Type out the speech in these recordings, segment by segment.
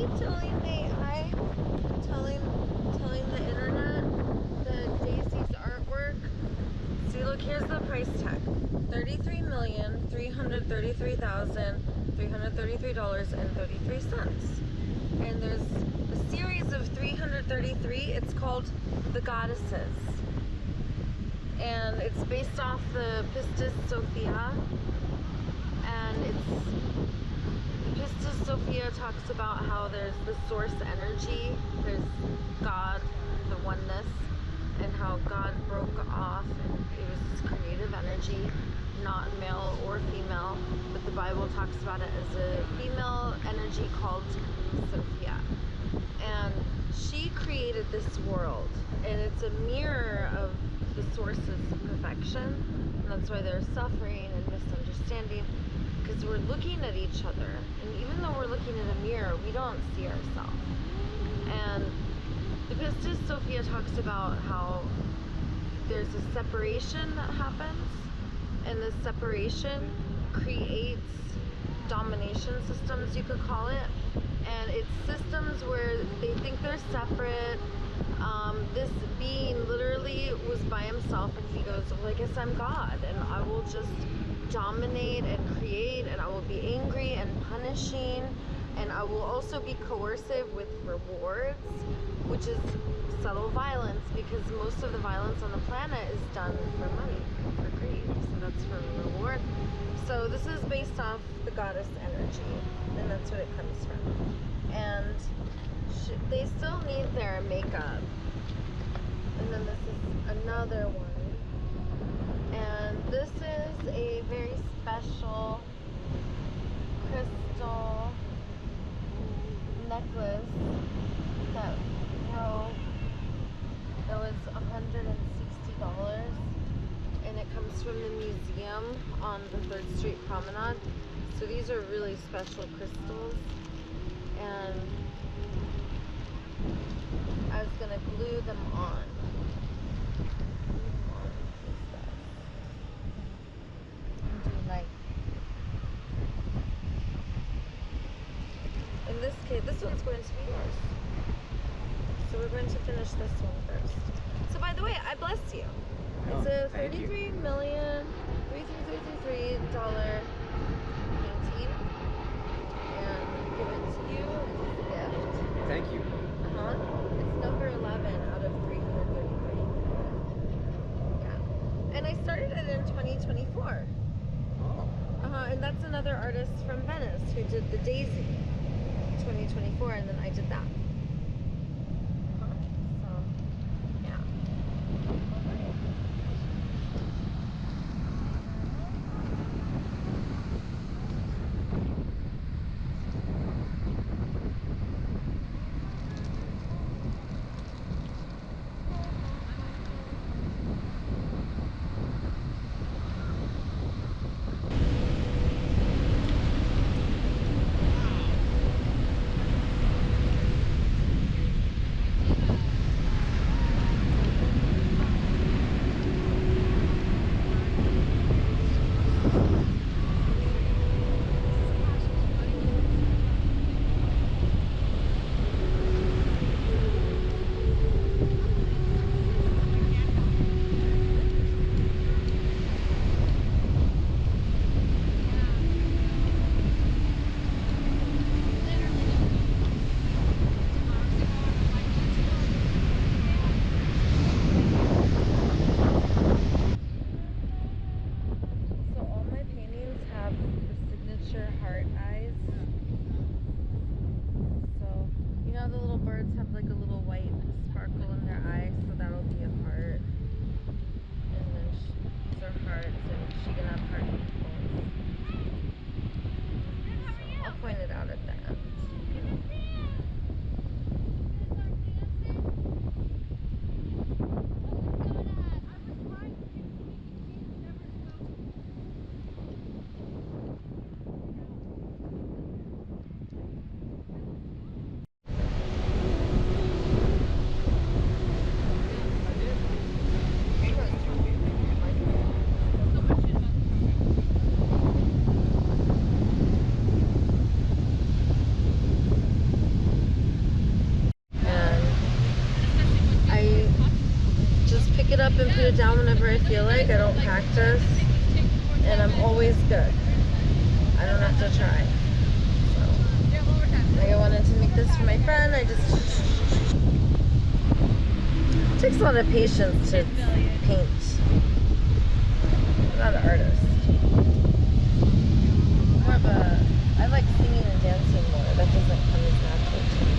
keep telling the AI, telling the internet that Daisy's artwork. See, look, here's the price tag: $33,333,333.33. And there's a series of 333. It's called The Goddesses, and it's based off the Pistis Sophia. And the Pistis Sophia talks about how there's the source energy, there's God, the oneness, and how God broke off, and it was this creative energy, not male or female, but the Bible talks about it as a female energy called Sophia. And she created this world, and it's a mirror of the source's perfection, and that's why there's suffering and misunderstanding, because we're looking at each other, and even though we're looking in a mirror, we don't see ourselves. And the Pistis Sophia talks about how there's a separation that happens, and this separation creates domination systems, you could call it. And it's systems where they think they're separate. This being literally was by himself, and he goes, well, I guess I'm God, and I will just dominate and create, and I will be angry and punishing, and I will also be coercive with rewards, which is subtle violence, because most of the violence on the planet is done for money, for greed, so that's for reward. So this is based off the goddess energy, and that's what it comes from. And they still need their makeup. And then this is another one. And this is a very special crystal necklace that broke. It was $160, and it comes from the museum on the 3rd Street Promenade. So these are really special crystals, and I was gonna glue them on. And do like, in this case, this one's going to be yours. So we're going to finish this one first. So by the way, I bless you. It's a $33,333,333 painting, and give it to you as a gift. Thank you. It's number 11 out of 333. Yeah. And I started it in 2024. Oh. And that's another artist from Venice who did the Daisy 2024, and then I did that. and put it down whenever I feel like. I don't practice, and I'm always good. I don't have to try. So, like I wanted to make this for my friend. It takes a lot of patience to paint. I'm not an artist. More of a, I like singing and dancing more. That doesn't come as natural to me.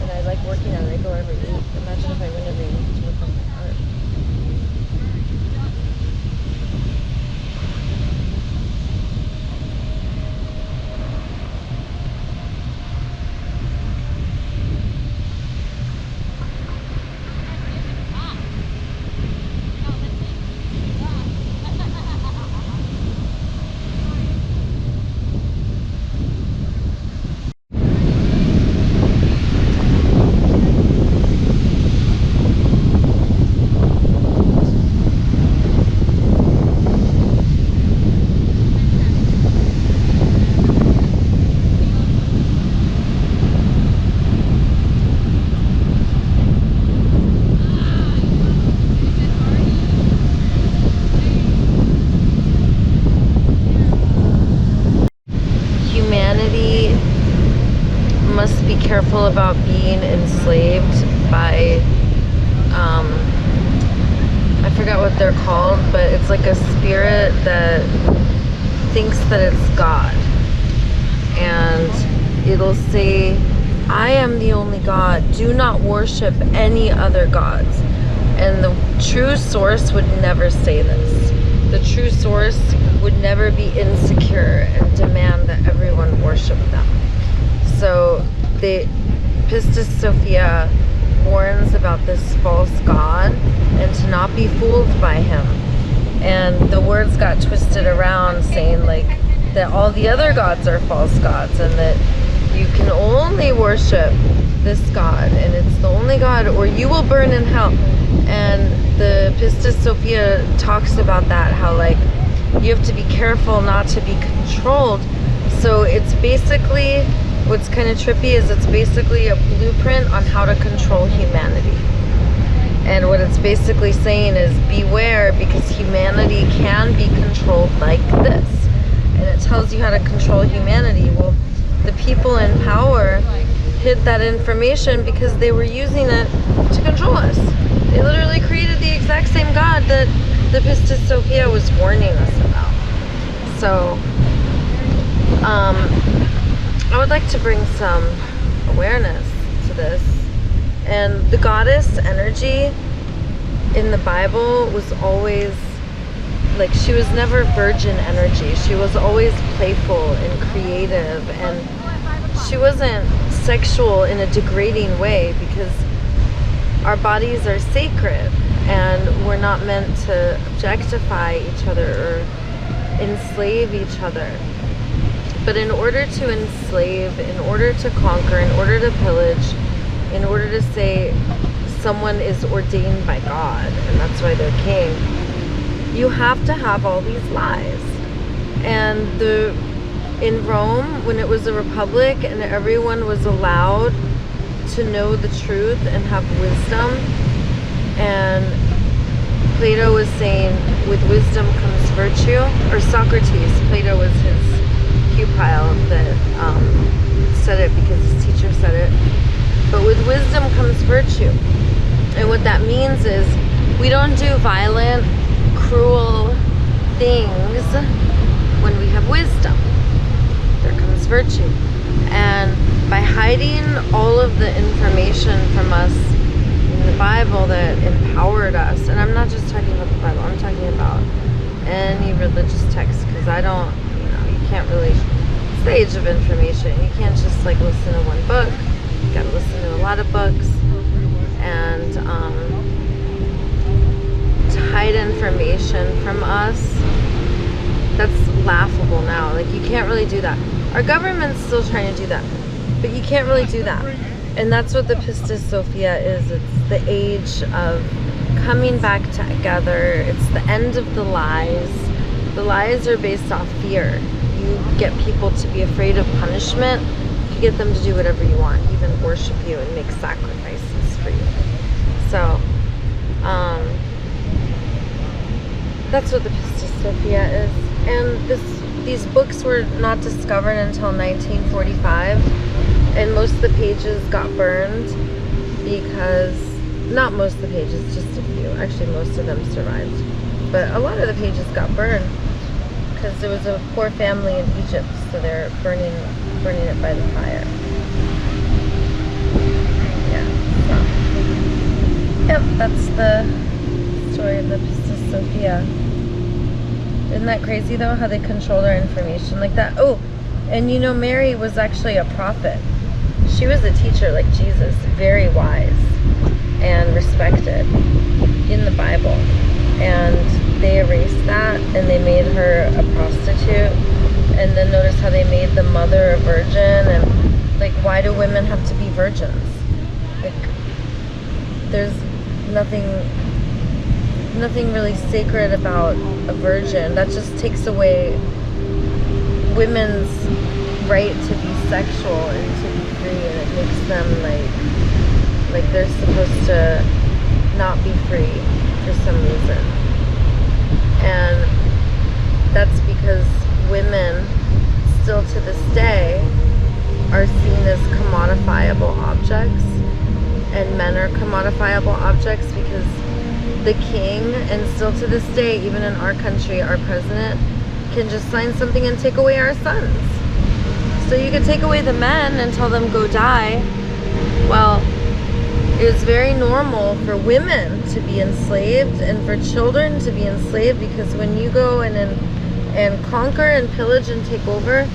And I like working on it. I go every week. Imagine if I went every week to work on my art. Must be careful about being enslaved by I forgot what they're called, but it's like a spirit that thinks that it's God, and it'll say, I am the only God, do not worship any other gods. And the true source would never say this. The true source would never be insecure and demand that everyone worship them. So the Pistis Sophia warns about this false god and to not be fooled by him. And the words got twisted around saying like that all the other gods are false gods and that you can only worship this god and it's the only god or you will burn in hell. And the Pistis Sophia talks about that, how like you have to be careful not to be controlled. So it's basically, what's kind of trippy is it's basically a blueprint on how to control humanity. And what it's basically saying is beware, because humanity can be controlled like this. And it tells you how to control humanity. Well, the people in power hid that information because they were using it to control us. They literally created the exact same God that the Pistis Sophia was warning us about. So, I would like to bring some awareness to this. And the goddess energy in the Bible was always, like, she was never virgin energy. She was always playful and creative, and she wasn't sexual in a degrading way, because our bodies are sacred and we're not meant to objectify each other or enslave each other. But in order to enslave, in order to conquer, in order to pillage, in order to say someone is ordained by God and that's why they're king, you have to have all these lies. And in Rome, when it was a republic and everyone was allowed to know the truth and have wisdom, and Plato was saying with wisdom comes virtue, or Socrates, Plato was his pupil that said it because his teacher said it, but with wisdom comes virtue. And what that means is we don't do violent, cruel things when we have wisdom. There comes virtue. And by hiding all of the information from us in the Bible that empowered us, and I'm not just talking about the Bible, I'm talking about any religious text, because I don't, you can't really, it's the age of information. You can't just like listen to one book. You gotta listen to a lot of books. And to hide information from us, that's laughable now. Like, you can't really do that. Our government's still trying to do that, but you can't really do that. And that's what the Pistis Sophia is. It's the age of coming back together. It's the end of the lies. The lies are based off fear. You get people to be afraid of punishment could get them to do whatever you want, even worship you and make sacrifices for you. So, that's what the Pistis Sophia is. And these books were not discovered until 1945, and most of the pages got burned because, not most of the pages, just a few. Actually, most of them survived. But a lot of the pages got burned because there was a poor family in Egypt, so they're burning it by the fire. Yeah. So. Yep, that's the story of the Pistis Sophia. Isn't that crazy though, how they controlled our information like that? Oh, and you know, Mary was actually a prophet. She was a teacher like Jesus, very wise and respected in the Bible. And they erased that and they made her a prostitute. And then notice how they made the mother a virgin. And like, why do women have to be virgins? Like, there's nothing really sacred about a virgin. That just takes away women's right to be sexual and to be free, and it makes them like they're supposed to not be free for some reason. And that's because women still to this day are seen as commodifiable objects, and men are commodifiable objects because the king, and still to this day, even in our country, our president can just sign something and take away our sons. So you could take away the men and tell them go die. Well, it was very normal for women to be enslaved and for children to be enslaved, because when you go and conquer and pillage and take over,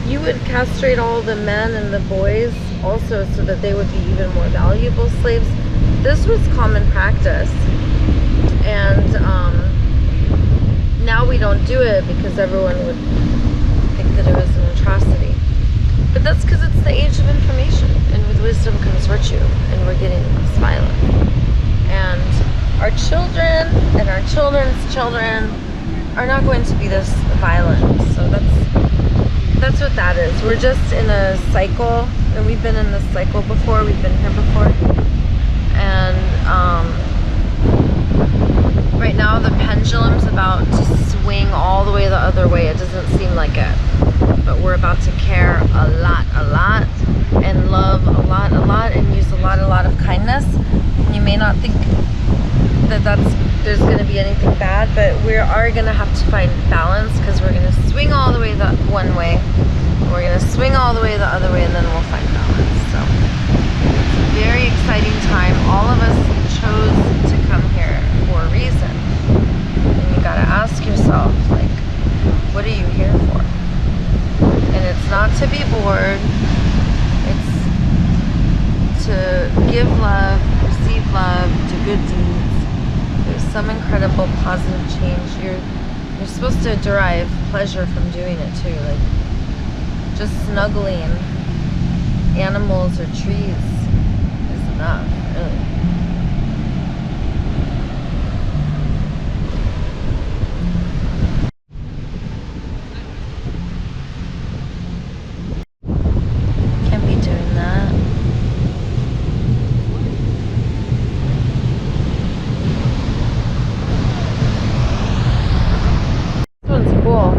you would castrate all the men and the boys also, so that they would be even more valuable slaves. This was common practice. And now we don't do it because everyone would think that it was an atrocity. But that's because it's the age of information, and with wisdom comes virtue, and we're getting less violent. And our children and our children's children are not going to be this violent. So that's what that is. We're just in a cycle, and we've been in this cycle before. We've been here before. And right now the pendulum's about to swing all the way the other way. It doesn't seem like it, but we're about to care a lot, and love a lot, and use a lot of kindness. You may not think that there's going to be anything bad, but we are going to have to find balance, because we're going to swing all the way the one way, we're going to swing all the way the other way, and then we'll find balance. So it's a very exciting time. All of us chose to come here for a reason, and you got to ask yourself, like, what are you here for? And it's not to be bored, it's to give love, receive love, do good deeds. There's some incredible positive change. You're supposed to derive pleasure from doing it too. Like, just snuggling animals or trees is enough, really. Can't be doing that. This one's cool.